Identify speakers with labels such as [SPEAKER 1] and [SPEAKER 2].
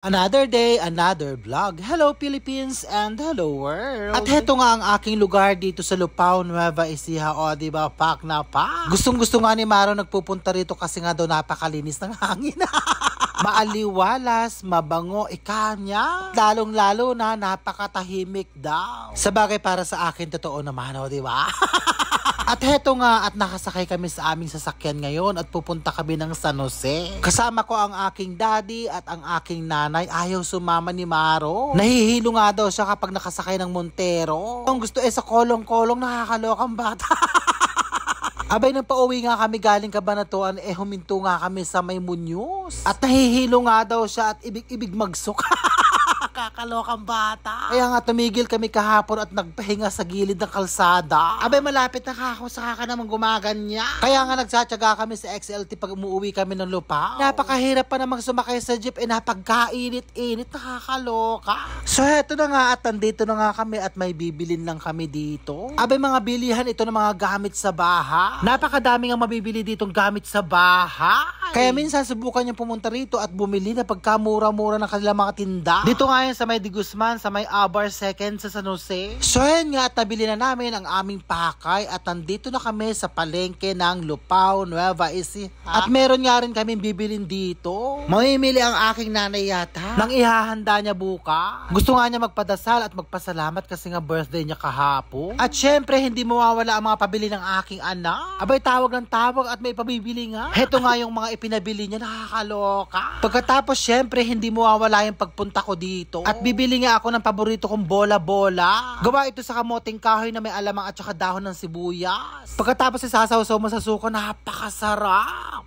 [SPEAKER 1] Another day, another vlog. Hello Philippines and hello world. At heto nga ang aking lugar dito sa Lupao, Nueva Ecija. O diba, pak na pak. Gustong-gusto nga ni Maro nagpupunta rito kasi nga daw napakalinis ng hangin. Maaliwalas, mabango, ikanya. Lalong-lalo na napakatahimik daw. Sabagay para sa akin, totoo naman, o diba? At heto nga at nakasakay kami sa aming sasakyan ngayon at pupunta kami ng San Jose. Kasama ko ang aking daddy at ang aking nanay. Ayaw sumama ni Maro. Nahihilo nga daw siya kapag nakasakay ng Montero. Ang gusto sa kolong-kolong, nakakalokang bata. Abay, nang pauwi nga kami galing Cabanatuan, huminto nga kami sa May Muñoz. At nahihilo nga daw siya at ibig-ibig magsuka. Kakalokang bata. Kaya nga tumigil kami kahapon at nagpahinga sa gilid ng kalsada. Abay, malapit na kako, saka ka naman gumaganya. Kaya nga nagsatsaga kami sa XLT pag umuwi kami ng Lupao. Napakahirap pa namang sumakay sa jeep, napagkainit-init, nakakaloka. So heto na nga at nandito na nga kami at may bibilin lang kami dito. Abay, mga bilihan ito ng mga gamit sa bahay. Napakadami nga mabibili ditong gamit sa bahay. Kaya minsan subukan niyo pumunta rito at bumili na pagkamura-mura ng kanilang mga tinda. Dito nga yan sa May Di Guzman, sa May Abar Second sa San Jose. So yan nga at nabili na namin ang aming pakay at nandito na kami sa palengke ng Lupao, Nueva Ecija. At meron nga rin kami bibilin dito. Mamimili ang aking nanay yata nang ihahanda niya bukas. Gusto nga niya magpadasal at magpasalamat kasi nga birthday niya kahapon. At syempre hindi mawawala ang mga pabili ng aking anak. Abay, tawag ng tawag at may pabibili nga. Heto nga yung mga ipinabili niya, nakakaloka. Pagkatapos syempre hindi mawawala yung pagpunta ko dito. At bibili nga ako ng paborito kong bola-bola. Gawa ito sa kamoting kahoy na may alamang at saka dahon ng sibuyas. Pagkatapos isasaw-saw mo sa suka, napakasarap.